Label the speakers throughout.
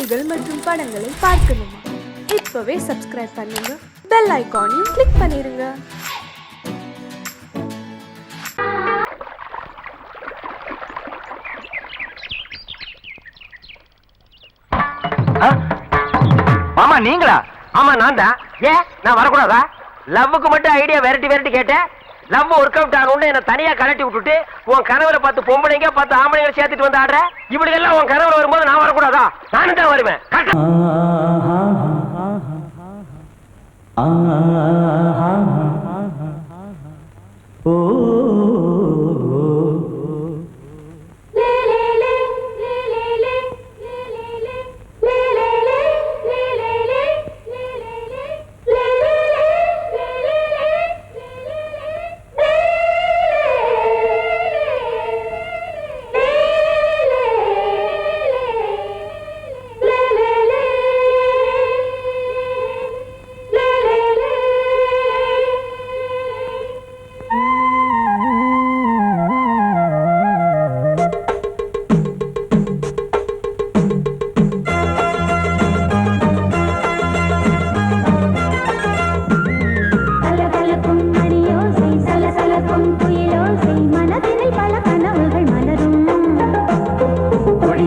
Speaker 1: செய்திகள் மற்றும் படங்களை பார்க்கணுமா? இப்பவே சப்ஸ்கிரைப் பண்ணுங்க, பெல் ஐகானையும் கிளிக் பண்ணிருங்க.
Speaker 2: மாமா நீங்களா? ஆமா நான் தான். ஏன் நான் வரக்கூடாதா? லவ்வுக்கு மட்டும் ஐடியா வெரைட்டி கேட்டேன். லவ் ஒர்க் அவுட் ஆகணும்னு என்ன தனியா கலட்டி விட்டுட்டு உன் கணவரை பார்த்து பொம்பளைங்க பார்த்து ஆம்பளைங்களை சேர்த்துட்டு வந்து ஆடுற. இப்படி எல்லாம் உன் கணவர் வரும்போது நான் வரக்கூடாதா? நானும் தான் வருவேன்.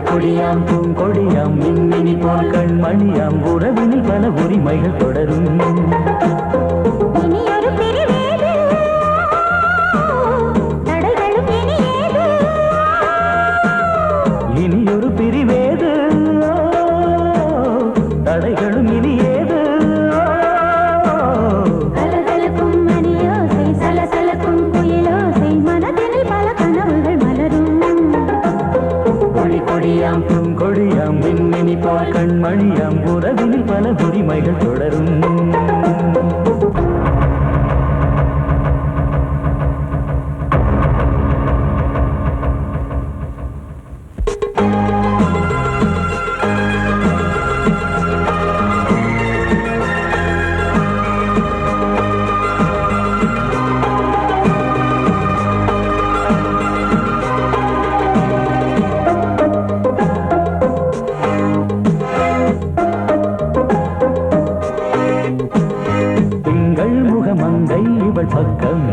Speaker 3: கொடியாம் பூங்கொடியாம் மின்மினி போல் கண்மணியாம் உறவினில் பல உரிமைகள் தொடரும். இனியொரு பிரிவேது தடைகளும் இனியேது. கலகலக்கும் மணியோசை சலசலக்கும் குயிலோசை மனதினில் பல கனவுகள் மலரும். கொடியாம் பூங்கொடியாம் மின்மினி போல் கண்மணியாம் உறவினில் பல உரிமைகள் தொடரும். மங்கை இவள் பக்கம்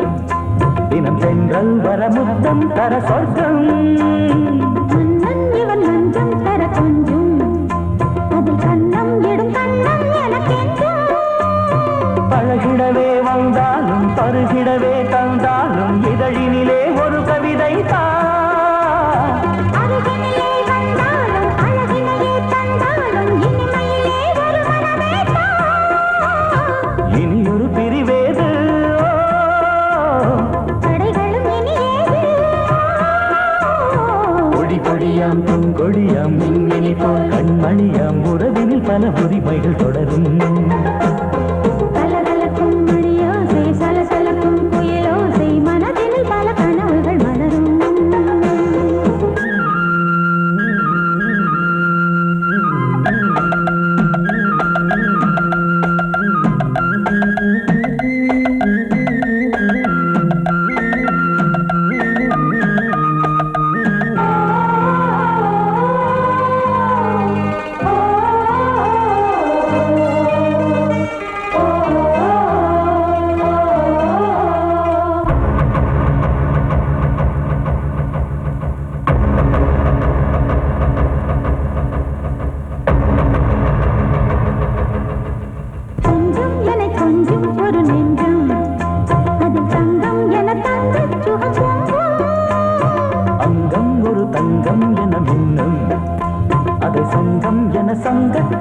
Speaker 3: தினம் சென்றல் வரமுத்தம் தர சொர்க்கம். இவன் மஞ்சம் தர கொஞ்சம் அதில் கண்ணம் இடும் கண்ணம் எனக்கென்றும். பழகிடவே வந்தாலும் பருகிடவே தந்தாலும் இதழினிலே ஒரு கவிதை தான். அருகினிலே வந்தாலும் அழகினையே தந்தாலும் இனிமையிலே ஒரு மனமே தான். இனியொரு பிரிவேது தடைகளும் இனியேது. கொடியாம் பூங்கொடியாம் மின்மினி போல் கண்மணியாம் உறவினில் பல உரிமைகள் தொடரும். கலகலக்கும் மணியோசை சலசலக்கும் குயிலோசை மனதினில் பல கனவுகள் மலரும்.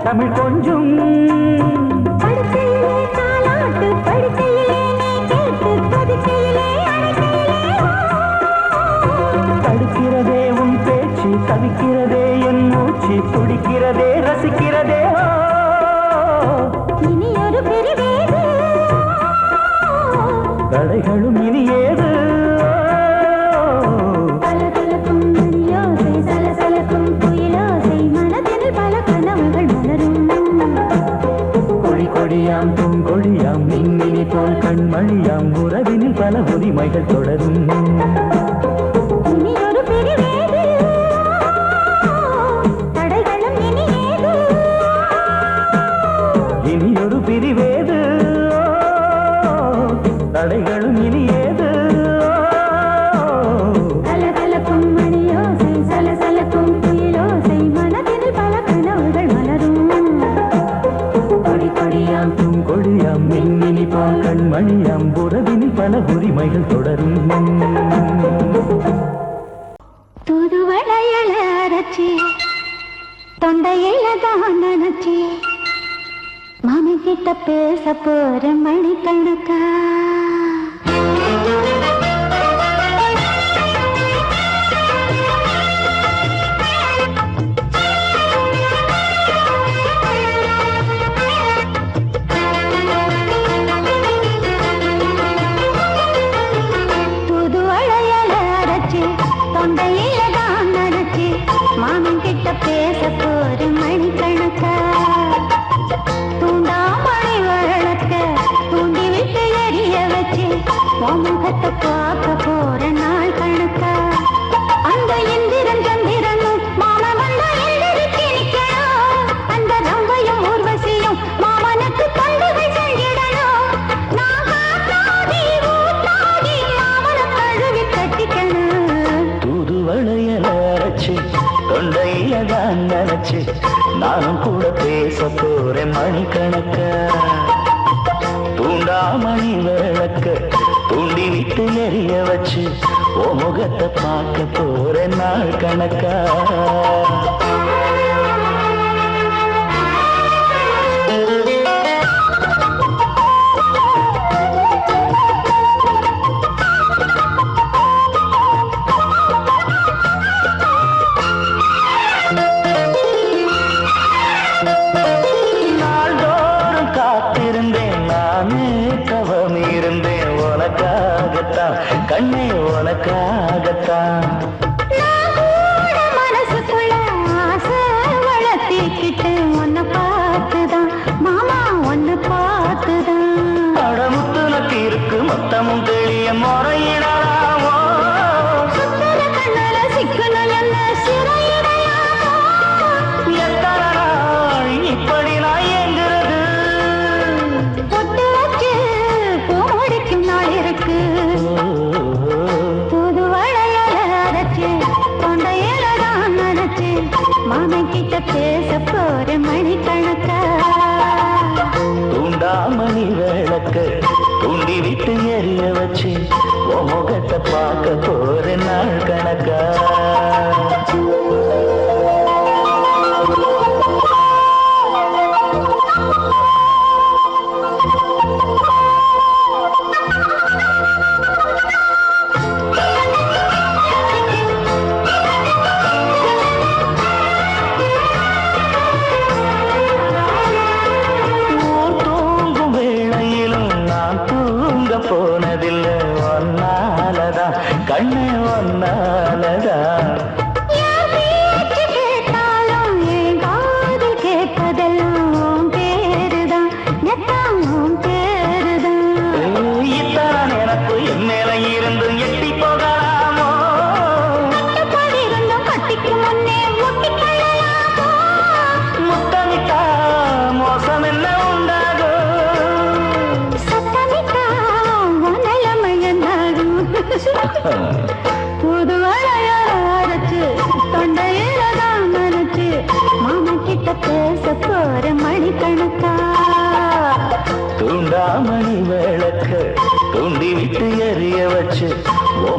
Speaker 3: தமிழ் கொஞ்சம் படுக்கையிலே தாலாட்டு படுக்கையிலே நீ கேட்டு படுக்கையிலே தடுக்கிறதே உன் பேச்சு தவிக்கிறதே என் மூச்சு துடிக்கிறதே ரசிக்கிறதே. இனி ஒரு பிரிவேது தடைகளும் இனியேது. கலகலக்கும் மணியோசை சலசலக்கும் குயிலோசை மனதினில் பல கனவுகள் மலரும். கொடியாம் பூங்கொடியாம் மின்மினி போல் கண்மணியாம் உறவினில் பல உரிமைகள் தொடரும். இனி ஒரு பிரிவேது தடைகளும் இனியேது.
Speaker 4: தொண்டையில தான் நினைச்சி மாமி கிட்ட பேச போற மணிக்கணக்கா பேச போற மணிக்கணக்கா தூண்டாமணி வழக்க தூண்டி விட்டு எரிய வச்சு முகத்தை பார்க்க போற நாள் கணக்கா அந்த இந்திரன் சந்திரனும் மாமா வந்த எந்திரிச்சு நிக்கணும் அந்த ரம்பையும் ஊர்வசியும் மாமனுக்கு தொண்டுகள் செஞ்சிடணும் நான் காத்தாடி ஊத்தாடி மாமனை கழுவி கட்டிக்கணும்
Speaker 3: தூது வளையல அரைச்சு தொண்டையில தான் நினைச்சு நானும் கூட பேச போறேன் மணிக்கணக்க தூண்டாமணி விளக்க தூண்டி விட்டு எரிய வச்சு ஓ முகத்தை பார்க்க போறேன் நாள் கணக்கா கண்ணே உனக்காகத்தான்
Speaker 4: மனசுக்குள்ள ஆசை வளர்த்திக்கிட்டு உன்னை பார்த்துதான் மாமா உன்னை பார்த்துதான்
Speaker 3: அடமுத்துனக்கு இருக்கு மொத்தமும் தெளிய முறையிடலாமோ
Speaker 4: சுத்தர கண்ணல சிக்கனல் என்ன சிறையிடையாமோ
Speaker 3: எத்தனை நாள் இப்படி நான் எங்கிறது
Speaker 4: பொட்டு வச்சு பூ முடிக்கும் நாள் இருக்கு மாமன் கிட்ட பேச போற மணிக்கணக்கா
Speaker 3: தூண்டாமணி விளக்க தூண்டி விட்டு எரிய வச்சு உன் முகத்தை பார்க்க போற நாள் கணக்கா போனதில்லை ஒன்னாலதான் கண்ணு ஒன்னாலதான்
Speaker 4: கேட்டாலும் என் காது கேட்பதெல்லாம் பேருதான் நெத்தாம் பேருதான்
Speaker 3: இத்தான் எனக்கு என் மேல இருந்து எட்டி போகலாமோ
Speaker 4: இருந்தும் கட்டிக்கு முன்னே ஒட்டிக்கொள்ளலாமோ
Speaker 3: முத்தமிட்டா மோசம் என்ன
Speaker 4: புது வளையச்சு தொண்டையில தான் நினைச்சு மாமா கிட்ட பேச போற மணிக்கணக்கா
Speaker 3: தூண்டாமணி விளக்க தூண்டி விட்டு எரிய வச்சு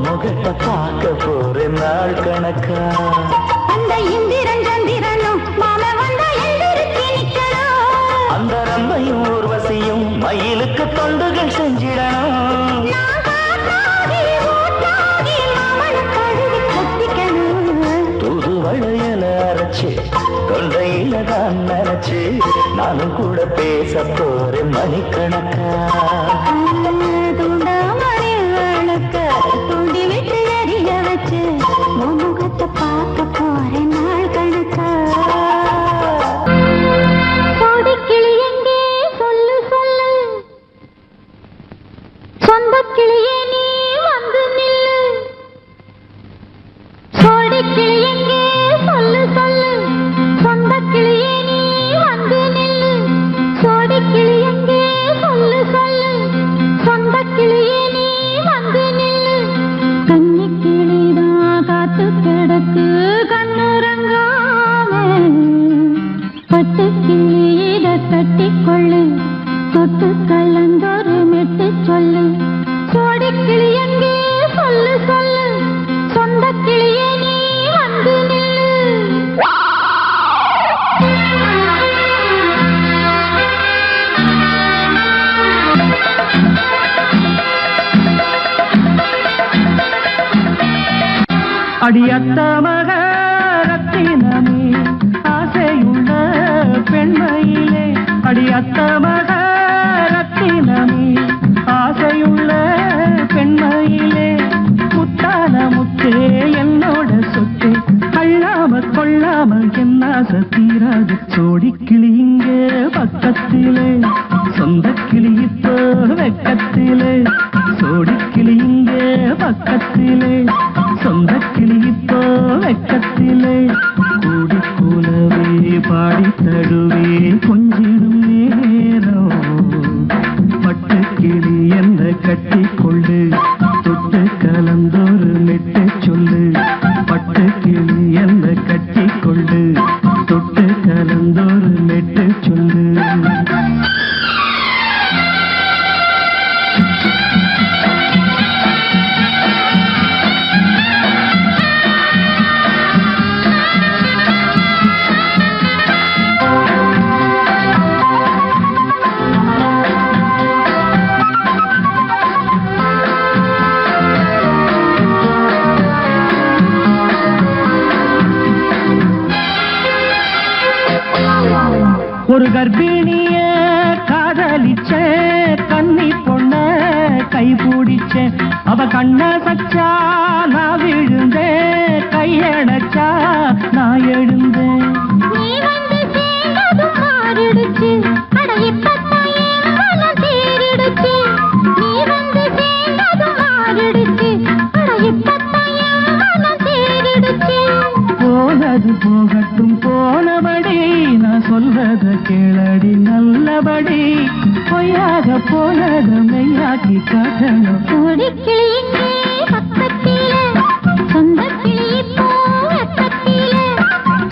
Speaker 3: முகத்தை பார்க்க போற நாள் கணக்கா
Speaker 4: அந்த இந்திரன் சந்திரனும் மாமா வந்த எந்திரிச்சு நிக்கணும்
Speaker 3: அந்த ரம்பையும் ஊர்வசியும் மயிலுக்கு தொண்டுகள் செஞ்சிடணும் தூது வளையல அரைச்சு தொண்டையில தான் நினைச்சு நானும் கூட பேச போறேன் மணிக்கணக்கா
Speaker 4: தூண்டாமணி விளக்க தூண்டி விட்டு எரிய வச்சு முகத்தை பார்க்க போறேன் நாள் கணக்கா கோடிக்கிளி எங்கே சொல்லு சொல்லு சொந்த கிளியே நீ வந்து நில்லு கோடிக்கிளி எங்கே சொல்லு சொல்லு சொந்த கிளியே நீ வந்து நில்லு கோடிக்கிளி எங்கே சொல்லு சொல்லு சொந்த கிளியே நீ வந்து நில்லு கன்னி கிளிதான் காத்து கிடக்கு கண்ணுறங்காம பட்டு கிளி இத கட்டிக்கொள்ளு தொட்டு கலந்தொரு மெட்டு சொல்லு கோடிக்கிளி எங்கே சொல்லு சொல்லு சொந்த கிளியே நீ வந்து நில்லு
Speaker 3: அடியத்த மக ரத்தினமே ஆசையுள்ள பெண்மையிலே அடியத்த மக ரத்தினமே ஆசையுள்ள பெண்மையிலே முத்தான முத்தே என்னோட சொத்து அள்ளாம கொள்ளாம என்ன சத்தீராது சோடி கிளி இங்கே பக்கத்திலே சொந்த கிளி இப்போ வெக்கத்திலே சோடி கிளி இங்கே பக்கத்திலே சொந்த கிளி இப்போ வெக்கத்திலே கூடி கூலவே பாடி தடுவே கொஞ்சிடும் நேரம் பட்டு கிளி என்ன கட்டி கொண்டு தொட்டு கலந்தொரு மெட்டு சொல்லு பட்டு கிளி என்ன கட்டி கொண்டு தொட்டு கலந்தொரு மெட்டு சொல்லு ஒரு கர்ப்பிணிய காதலிச்ச கன்னி பொண்ண கை பிடிச்ச அவ கண்ண சச்சா நான் விழுந்தேன் கையடைச்சா நான் எழுந்தேன்
Speaker 4: நீ வந்து சேர்ந்ததும் மாறிடுச்சு அட இப்பத்தான் என் மனம் தேறிடுச்சு நீ வந்து சேர்ந்ததும் மாறிடுச்சு அட இப்பத்தான் என் மனம் தேறிடுச்சு
Speaker 3: போனது போகட்டும் போனபடி நான் சொல்றத கேளடி நல்லபடி பொய்யாக போனத மெய்யாக்கி காட்டணும்
Speaker 4: கூடி கிளி இங்கே பக்கத்திலே சொந்த கிளி இப்போ வெக்கத்திலே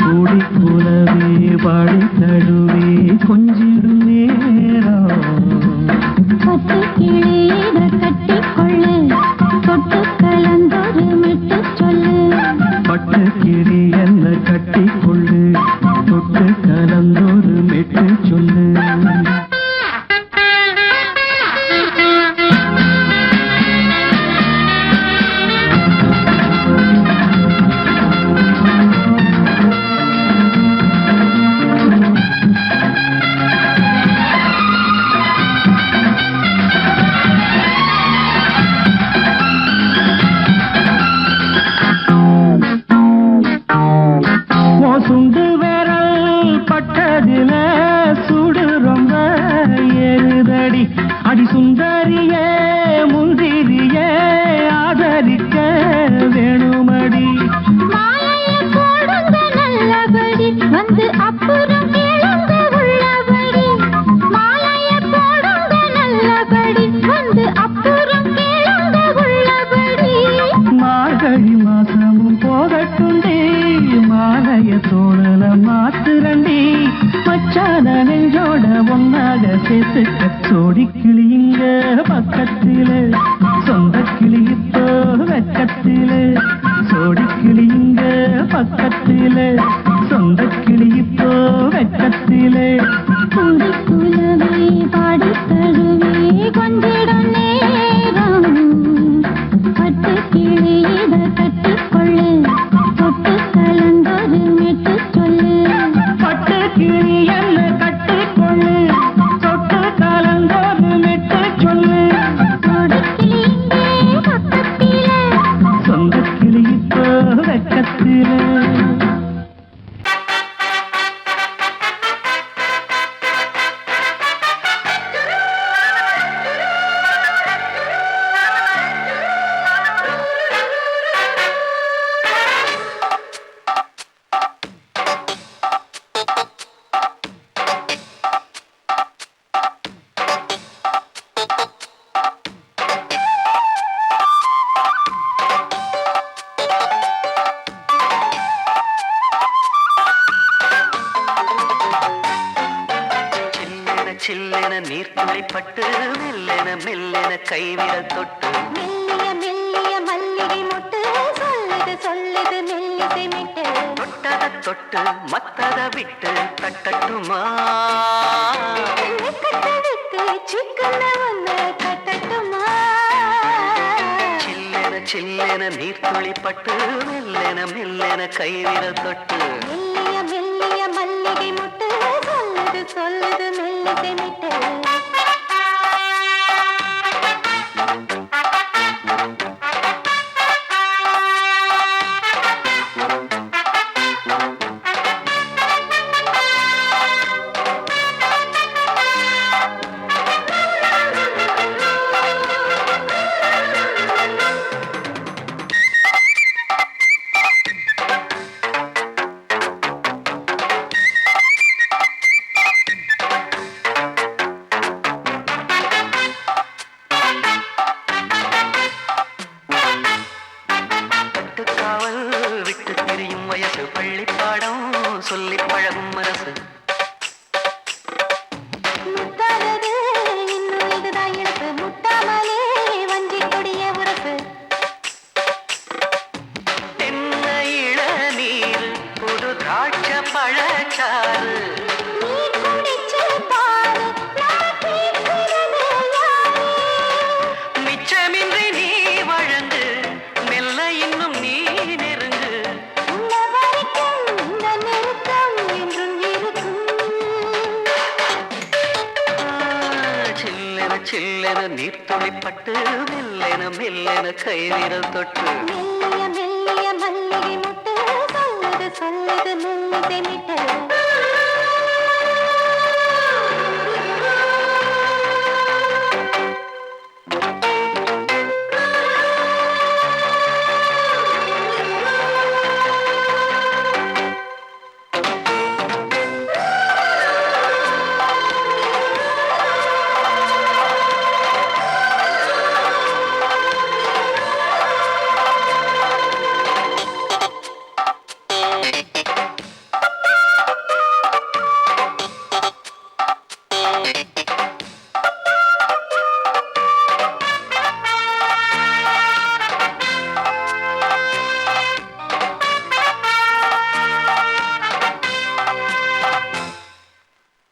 Speaker 3: கூடி கூலவே பாடி தடுவே கொஞ்சிடும் நேரம்
Speaker 4: பட்டு கிளி இதை கட்டிக்கொள்ளு தொட்டு கலந்தொரு மெட்டு சொல்லு
Speaker 3: பட்டு கிளி என்ன கட்டி கொள்ளு தொட்டு கலந்தொரு மெட்டு சொல்லு சுண்டு விரல் பட்டதில சுடு ரொம்ப ஏறுதடி அடி சுந்தரியே முந்திரியே ஆதரிக்க வேணுமடி
Speaker 4: மாலைய போடுங்க நல்லபடி வந்து அப்புறம் கேளுங்க உள்ளபடி மாலைய போடுங்க நல்லபடி வந்து அப்புறம் கேளுங்க உள்ளபடி
Speaker 3: மார்கழி மாசமும் போகட்டுண்டி மாலைய தோழல மாத்துரண்டி மச்சான நெஞ்சோட ஒன்னாக சேர்த்துக்க சோடி கிளி இங்க பக்கத்திலே சொந்த கிளி இப்போ வெக்கத்திலே சோடி கிளி இங்க பக்கத்திலே சொந்த கிளி இப்போ வெக்கத்திலே
Speaker 4: கூடி குலவே பாடி தழுவே கொஞ்சிடம் நேரம் பட்டு கிளி இதை கட்டிக்கொள்ளு தொட்டு கலந்தொரு மெட்டு சொல்லு
Speaker 3: பட்டு கிளி என்ன கட்டி கொள்ளு தொட்டு கலந்தொரு மெட்டு சொல்லு
Speaker 4: கூடி கிளி இங்கே பக்கத்திலே
Speaker 3: சொந்த கிளி இப்போ வெக்கத்திலே சில்லென நீர்த்துளிப்பட்டு மெல்லென மெல்லென கைவிரல் தொட்டு
Speaker 4: மெல்லிய மெல்லிய மல்லிகை மொட்டு சொல்லுது சொல்லுது மெல்லிசை மிட்டு
Speaker 3: தொட்டத தொட்டு மத்தத விட்டு தட்டட்டுமா
Speaker 4: வெக்கத்தை விட்டு சிக்கன ஒன்று கட்டட்டுமா
Speaker 3: சில்லென நீர்த்துளிப்பட்டு மெல்லென மெல்லென கைவிரல் தொட்டு
Speaker 4: மெல்லிய மெல்லிய மல்லிகை முட்டு சொல்லுது சொல்லுது மெல்லிசை மிட்டு
Speaker 3: சொல்லி பழகும் மனசு
Speaker 4: முத்தானது இன்னும் இதுதான் எனக்கு முட்டாமலே வஞ்சி கொடிய உரசு
Speaker 3: தென்னை இளநீர் புது திராட்ச பழச்சாறு
Speaker 4: நீ குடிச்சு பாரு நான் கேட்கிறது யாரு
Speaker 3: மிச்சமின்றி நீ வழங்கு மெல்ல இன்னும் நீ நெருங்கு
Speaker 4: உள்ள வரைக்கும் இந்த நெருக்கம் என்றும் இருக்கும்
Speaker 3: சில்லென சில்லென நீர்த்துளிப்பட்டு மெல்லென மெல்லென கைவிரல் தொட்டு
Speaker 4: மெல்லிய மெல்லிய மல்லிகை முட்டு சொல்லுது சொல்லுது மெல்லிசை மிட்டு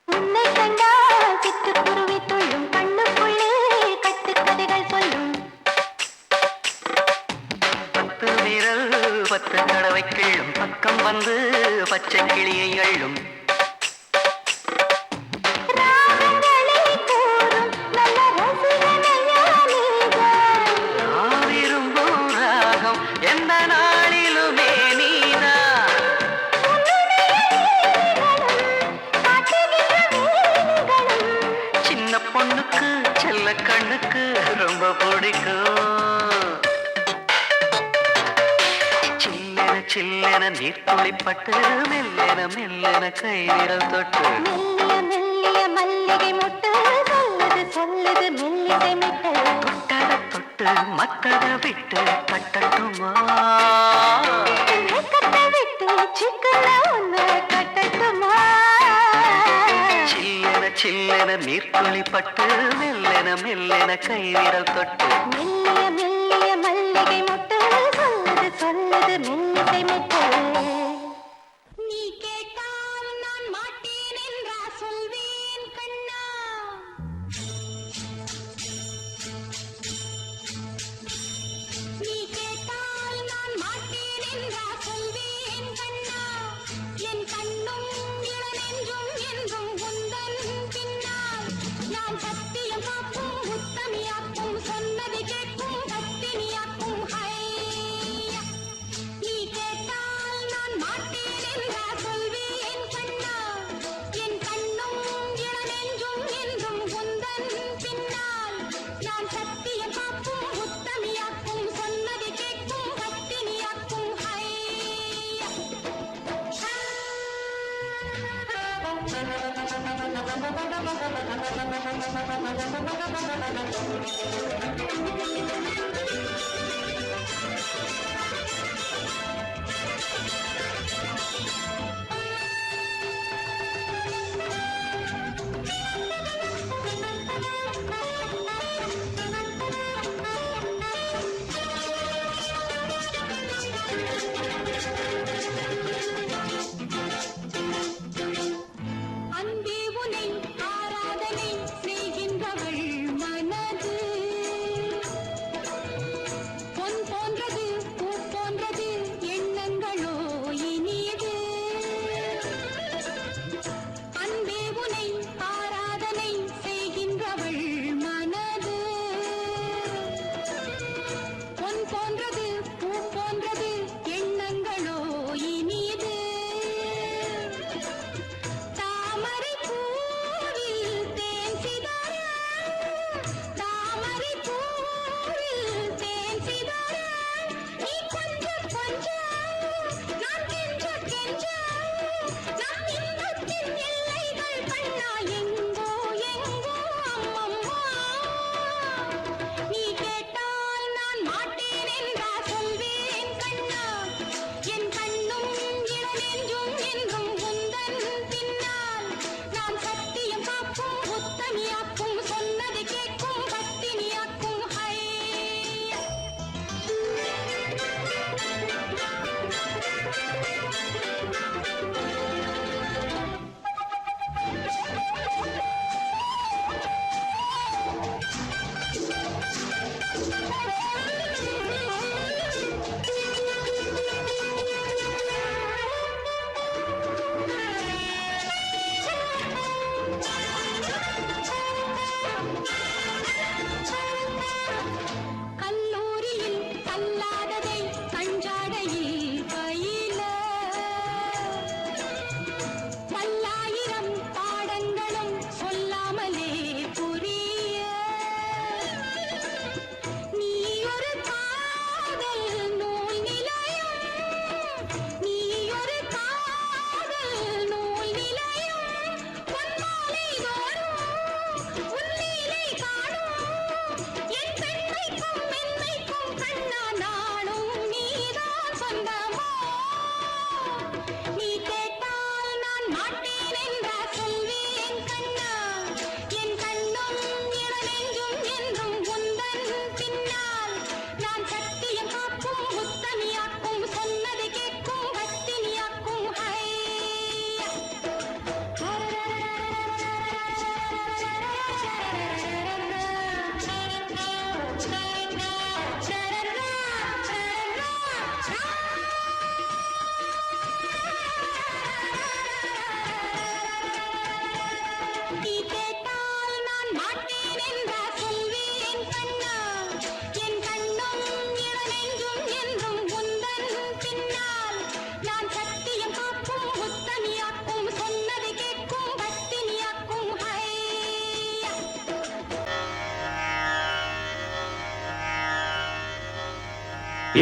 Speaker 4: உன்னை கண்டால் சிட்டுக்குருவி துள்ளும் கண்ணுக்குள்ளே கட்டுக்கதைகள் சொல்லும்
Speaker 3: பத்து விரல் பத்து தடவை கிள்ளும் பக்கம் வந்து பச்சை கிளியை அள்ளும்
Speaker 4: ராகங்களை கூறும் நல்ல ரசிகனையா நீதான்
Speaker 3: நான் விரும்பும் ராகம் எந்த நாளிலுமே நீதான் சின்ன பொண்ணுக்கு செல்ல கண்ணுக்கு ரொம்ப பிடிக்கும் சில்லென சில்லென நீர்த்துளிப்பட்டு மெல்லென மெல்லென கைவிரல் தொட்டு
Speaker 4: மெல்லிய மெல்லிய மல்லிகை முட்டு சொல்லுது சொல்லுது மெல்லிசை மிட்டு
Speaker 3: தொட்டத தொட்டு மத்தத விட்டு கட்டட்டுமா
Speaker 4: கட்ட விட்டு சிக்கன ஒன்று கட்டட்டுமா
Speaker 3: சில்லென சில்லென நீர்த்துளிப்பட்டு மெல்லென மெல்லென கைவிரல் தொட்டு
Speaker 4: மெல்லிய மெல்லிய மல்லிகை முட்டு சொல்லுது சொல்லுது மெல்லிசை மிட்டு நீ கேட்டால் நான் மாட்டேன் என்றா சொல்வேன் கண்ணா நீ கேட்டால் நான் மாட்டேன் என்றா சொல்வேன் கண்ணா என் கண்ணும் இளநெஞ்சும் என்றும் உந்தன் பின்னால் நான் சத்தியம் காக்கும் உத்தமியாக்கும் சொன்னதை கேட்கும் பத்தினியாக்கும் ஹையா நீ கேட்டால் நான் மாட்டேன் என்றா சொல்வேன் கண்ணா என் கண்ணும் இளநெஞ்சும் என்றும் உந்தன் பின்னால் நான் சத்தியம் காக்கும் உத்தமியாக்கும் சொன்னதை கேட்கும் பத்தினியாக்கும் ஹையா அன்பே உனை ஆராதனை செய்கின்றவள் மனது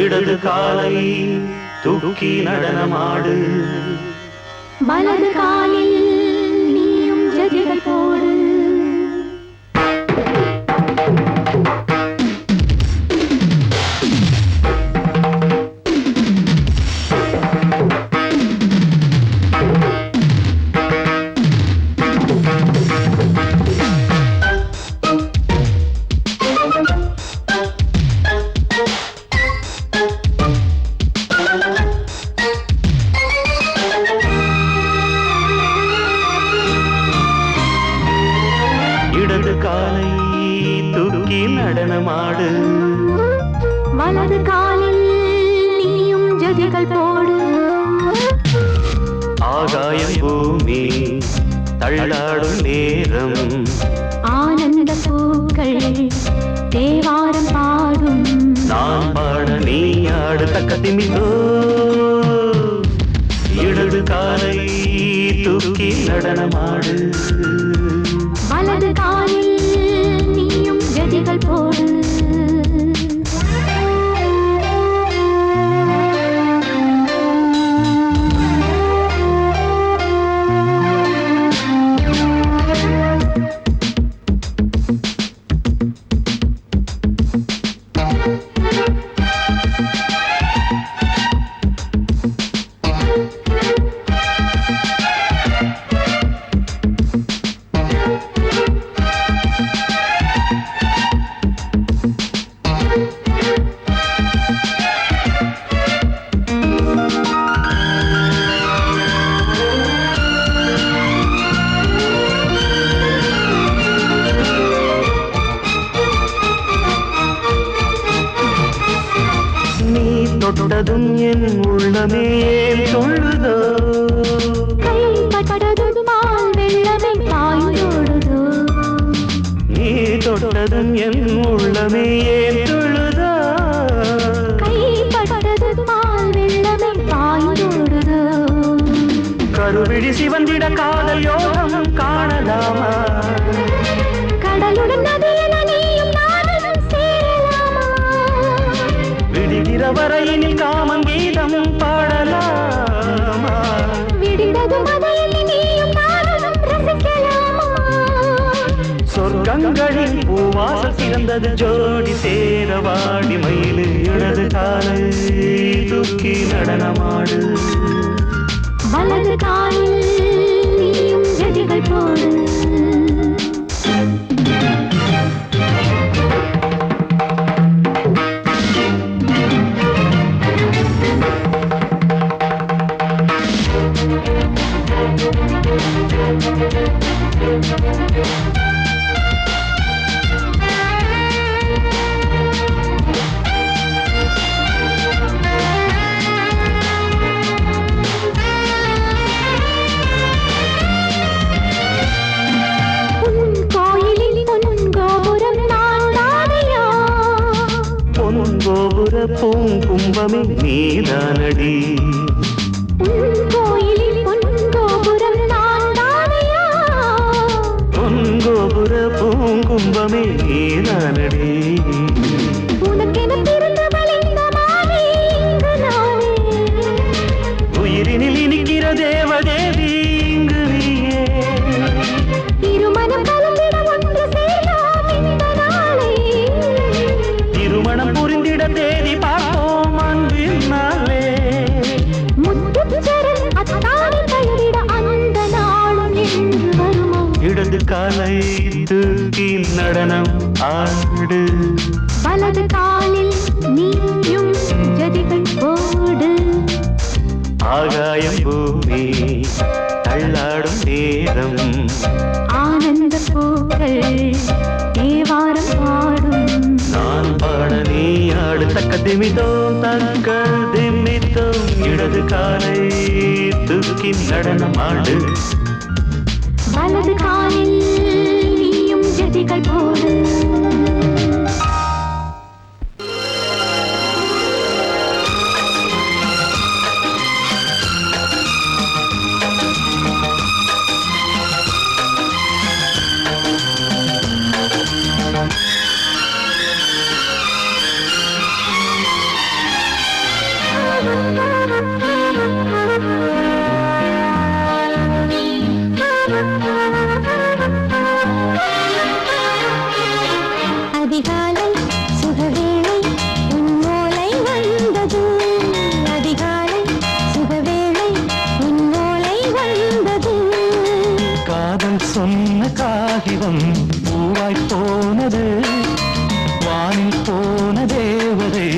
Speaker 3: இடது காலை தூக்கி நடனமாடு,
Speaker 4: வலது காலில் நீயும் ஜதிகள் போடு.
Speaker 3: இடது காலை தூக்கி நடனமாடு,
Speaker 4: வலது காலில் நீயும் ஜதிகள் போடு.
Speaker 3: ஆகாயம் பூமி தள்ளாடும் நேரம்,
Speaker 4: ஆனந்த பூக்கள் தேவாரம் பாடும்.
Speaker 3: நான் பாட நீ ஆடு தக்க திமிதோ. இடது காலை தூக்கி நடனமாடு,
Speaker 4: வலது காலில் நீயும் ஜதிகள் போடு.
Speaker 3: தொட்டதும் என் உள்ளமே சொல்லுதோ,
Speaker 4: கைப்பட்டதும் மால் வெள்ளமே பாய்ந்தோடுதோ.
Speaker 3: நீ தொட்டதும் என் உள்ளமே சொல்லுதோ,
Speaker 4: கைப்பட்டதும் மால் வெள்ளமே பாய்ந்தோடுதோ.
Speaker 3: கருவிழி சிவந்திட காதல் யோகம் காணலாமா,
Speaker 4: கடலுடன் நதியில நீயும் நானும் சேரலாமா.
Speaker 3: விடுகிற வரையினில் காமன் கீதம் பாடலாமா,
Speaker 4: விடிந்ததும் மதையில் நீயும் நானும் ரசிக்கலாமா.
Speaker 3: சொர்க்கங்களில் பூவாசல் சிறந்தது ஜோடி சேரவாடி மயிலு. இடது காலை தூக்கி நடனமாடு,
Speaker 4: வலது காலில் நீயும் ஜதிகள் போடு.
Speaker 3: பூங்கும்பமே நீதானடி
Speaker 4: கோயிலில் பொன்கோபுரம் நான் தானையா
Speaker 3: பொன்கோபுர பூங்கும்பமே நீதானடி
Speaker 4: உனக்கென பிறந்தவள் இந்த மாலை இங்கு நானே
Speaker 3: உயிரினில் இனிக்கிற தேவதேவி இங்கு நீயே
Speaker 4: திருமணம் கலந்திட ஒன்று சேரலாம் இந்த நாளே
Speaker 3: திருமணம் புரிந்திட தேதி பார்ப்போம் அன்பின் நாளே
Speaker 4: முத்துச்சரம் அத்தானி பெயரிட அந்த நாளும் என்று வருமா
Speaker 3: இடது காலை தூக்கி நடனம் ஆடு
Speaker 4: வலது காலில் நீயும் ஜதிகள் போடு
Speaker 3: ஆகாயம் பூமி தள்ளாடும் நேரம்
Speaker 4: ஆனந்த பூக்கள் தேவாரம் பாடும்
Speaker 3: நான் பாட நீ ஆடு தக்க திமித்தோம் தக்க திமித்தோம் இடது காலை தூக்கி நடனம் ஆடு
Speaker 4: வலது காலில் நீயும் ஜதிகள் போடு அதிகாலை சுகவேளை உன்னோலை வந்தது அதிகாலை சுகவேளை உன்னோலை வந்தது
Speaker 3: காதல் சொன்ன காகிதம் பூவாய் போனது வானில் போன தேவதை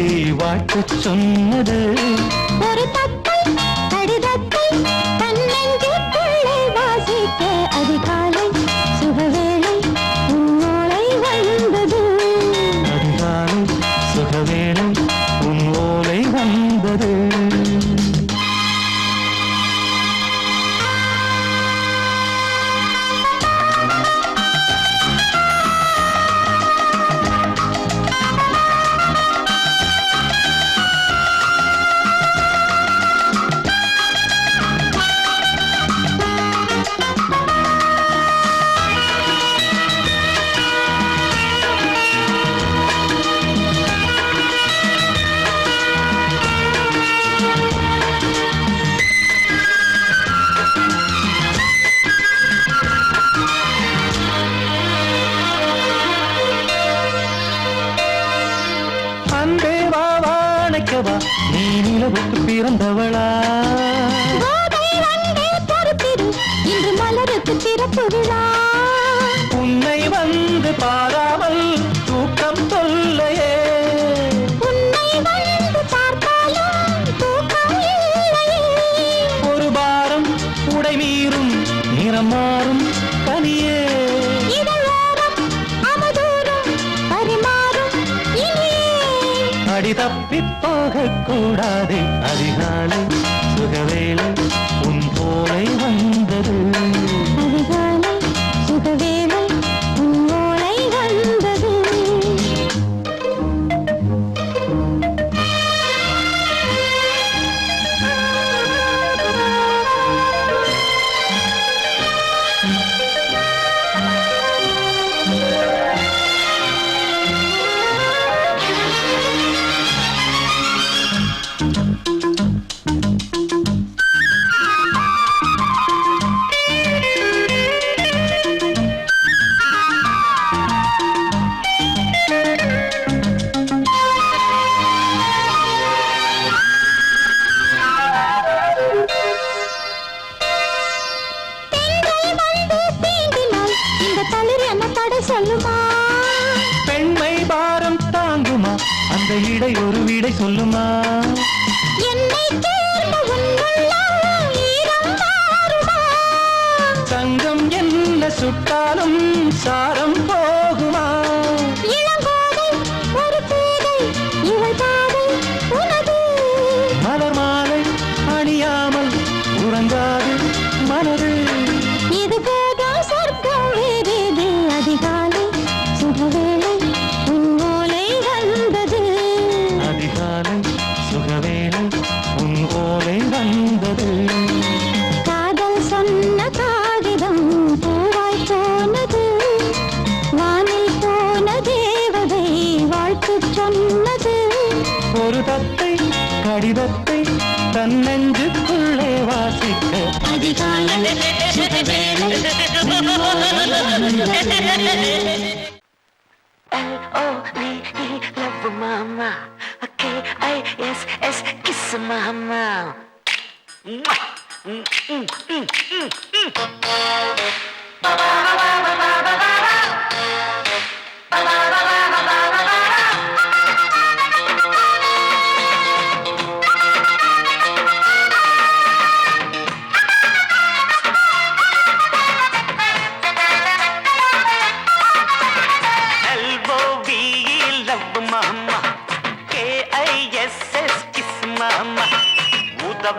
Speaker 3: வாழ்த்துச் சொன்னது
Speaker 4: ஒரு தத்தை கடிதத்தை தன்னெஞ்சுக்குள்ளே வாசிக்க அதிகாலை சுகவேளை உன்னோலை வந்தது
Speaker 3: அதிகாலை சுகவேளை உன் ஓலை வந்தது அன்பே வா வாழைக்கவா நீ நிலவுக்கு பிறந்தவளா
Speaker 4: கோதை வந்தே பொறுத்திரு இன்று மலருக்கு திறப்பு விழா
Speaker 3: உன்னை வந்து பாராமல் தூக்கம் தொல்லையே
Speaker 4: உன்னை வந்து பார்த்தாலும் தூக்கம் இல்லையே
Speaker 3: ஒரு பாரம் உடை மீறும் நிறம் மாறும் பனியே
Speaker 4: இதழோரம் அமுதூரம் பரிமாறும் இனியே
Speaker 3: அடி தப்பிப் போகக் கூடாது அதிகாலை சுகவேளை உன் போலை வந்தது
Speaker 4: அதிகாலை சுகவேளை உன்னோலை வந்தது சொல்லுமா
Speaker 3: பெண்மை பாரம் தாங்குமா அந்த இடை ஒரு விடை சொல்லுமா
Speaker 4: என்னை தேர்ந்த உன்னுள்ளம் ஈரம் மாறுமா
Speaker 3: தங்கம் என்ன சுட்டாலும் சாரம் போகுமா
Speaker 4: இளங்கோதை ஒரு பேதை இவள் பாதை உனது
Speaker 3: மலர் மாலை அணியாமல் உறங்காது மனது
Speaker 4: இது போதும் சொர்க்கம் வேறேது அதிகாலை சுகவேளை உன்னோலை வந்தது
Speaker 3: அதிகாலை
Speaker 5: Love mama, K-I-S-S, kiss mama.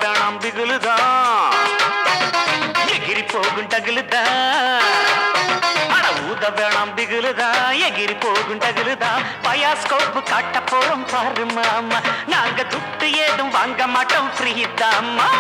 Speaker 3: வேணாம் பிகுலுதா எகிரி போகும் டகுலுதா அட ஊத வேணாம் பிகுலுதா எகிரி போகும் டகுலுதா பயாஸ்கோப்பு காட்ட போறோம் பாரு மாமா நாங்க துட்டு ஏதும் வாங்க மாட்டோம் ஃப்ரீ தாமா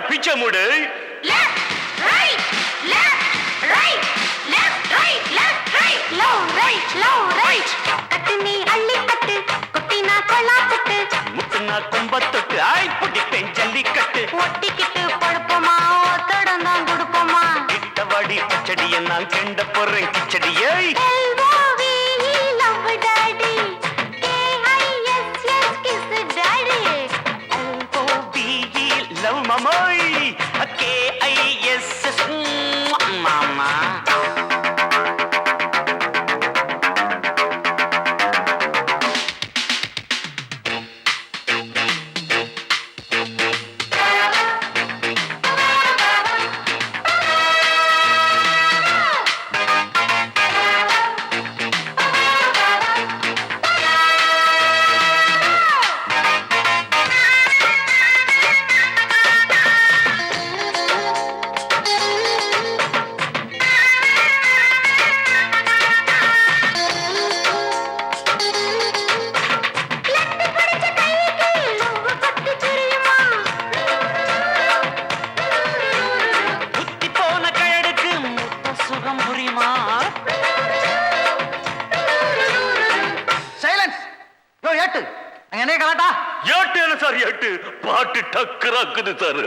Speaker 3: पीछे मुड़े
Speaker 4: लेफ्ट राइट लो राइट कटनी अल्ली कट कुटीना कोला कट
Speaker 3: मुटना कुंबत्तट आई पुडी पेंजली कट
Speaker 4: ओट्टी किट पड़पमा ओतडंदा दुडपमा
Speaker 3: किट्टवाडी पचडिय नान केंड पोरें किचडिय
Speaker 4: एलओवी लव डैडी KISS किस डैडी
Speaker 3: एलओवी लव ममोई KISS मामा பாட்டு டக்கராக்குது சார்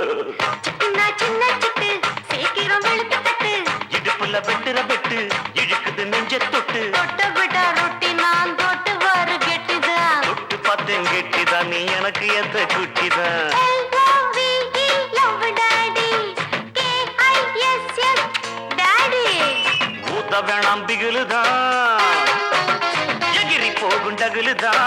Speaker 4: சின்ன சின்ன சிட்டு சீக்கிரம் வெளுத்து தட்டு
Speaker 3: இடுப்புல வெட்டுற வெட்டு இழுக்குது நெஞ்ச தொட்டு
Speaker 4: தொட்ட விட ரொட்டி நான் தொட்டு வரு கெட்டிதான்
Speaker 3: தொட்டு பார்த்தேன் கெட்டிதான் நீ எனக்கு எந்த குட்டிதான்
Speaker 4: லவ் டாடி KISS டாடி
Speaker 3: ஊத்த வேணாம் பிகுலுதான் எகிரி போகும் டகுலுதான்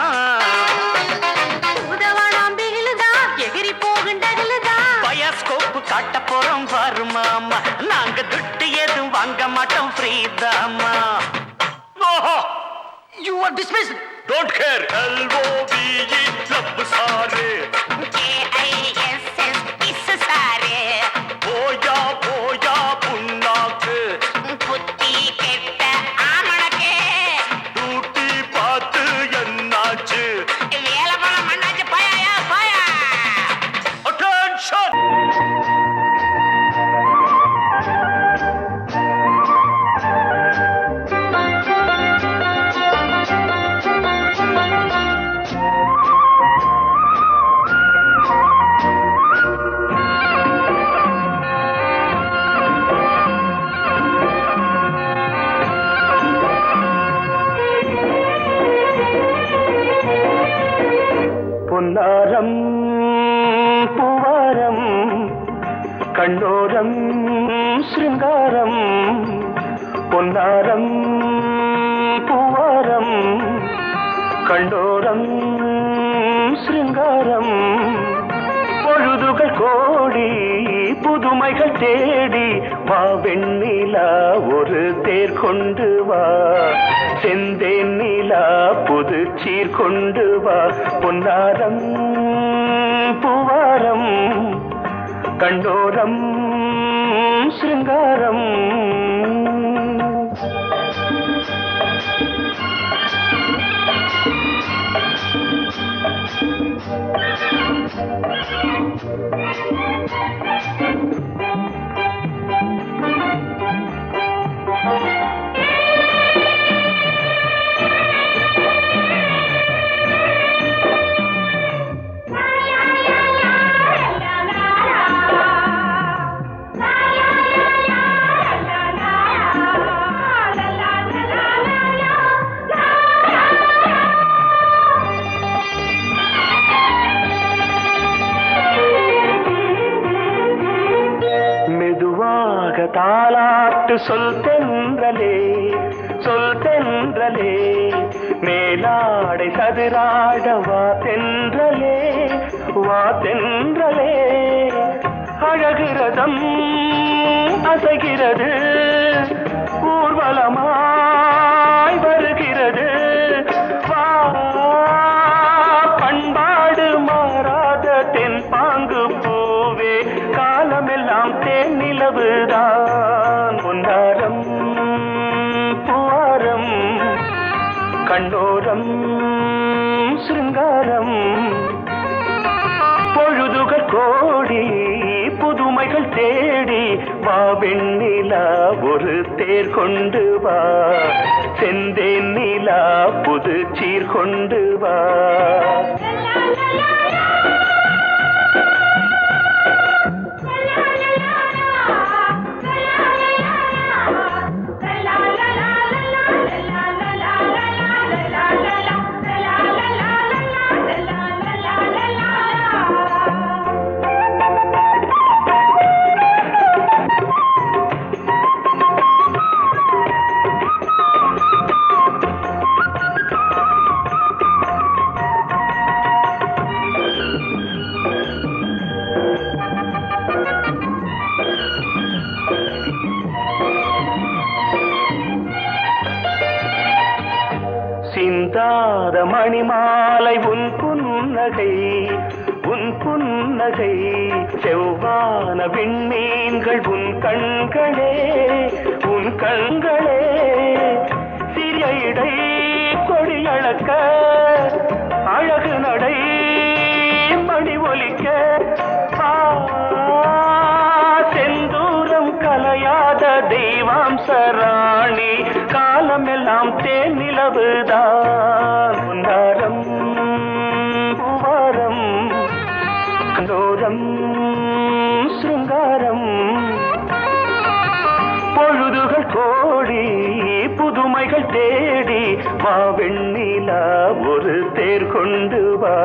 Speaker 3: பயாஸ்கோப்பு காட்ட போறோம் பாரு மாமா நாங்க துட்டு ஏதும் வாங்க மாட்டோம் free Dhama
Speaker 2: You are dismissed.
Speaker 3: Don't care. LOVE love சாரே
Speaker 4: KISS கிஸ் சாரே
Speaker 3: போயா போயா புண்ணாக்கு
Speaker 4: புத்தி கெட்ட ஆமணக்கே
Speaker 3: டூட்டி பார்த்து என்னாச்சு
Speaker 4: வேலை பண்ண மண்ணாச்சு பாயா பாயா
Speaker 3: Attention!
Speaker 6: பொன்னாரம் பூவாரம் கண்ணோரம் சிருங்காரம் பொன்னாரம் பூவாரம் கண்டோரம் சிருங்காரம் பொழுதுகள் கோடி புதுமைகள் தேடி வா வெண்ணிலா ஒரு தேர் கொண்டு வா செந்தேன் நிலா புது சீர் கொண்டு வா பொன்னாரம் பூவாரம் கண்டோரம் சிருங்காரம் தாலாட்டு சொல் தென்றலே சொல் தென்றலே மேலாடை சதுராட வா தென்றலே வா தென்றலே அழகிறதம் அசைகிறது ஊர்வலமாய் வருகிறது வா பண்பாடு மாறாத தென் பாங்கு பூவே காலமெல்லாம் தேன் நிலவுதான் பொன்னாரம் பூவாரம் கண்டோரம் சிருங்காரம் பொழுதுகள் கோடி புதுமைகள் தேடி வா வெண்ணிலா ஒரு தேர் கொண்டு வா செந்தேன் நிலா புது சீர் கொண்டு வா சிந்தாத மணிமாலை உன் புன்னகை உன் புன்னகை செவ்வான விண்மீன்கள் உன் கண்களே உன் கண்களே சிறிய இடை கொடியளக்க அழகு நடை மணி ஒலிக்க செந்தூரம் கலையாத தெய்வாம்சராணி காலமெல்லாம் தேன் நிலவுதான் பொன்னாரம் பூவாரம் கண்டோரம் சிருங்காரம் பொழுதுகள் கோடி புதுமைகள் தேடி வா வெண்ணிலா ஒரு தேர் கொண்டு வா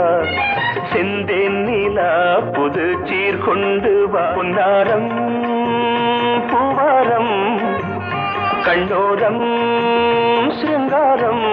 Speaker 6: செந்தேன் நிலா புது சீர் கொண்டு வா பொன்னாரம் பூவாரம் கண்டோரம் சிருங்காரம்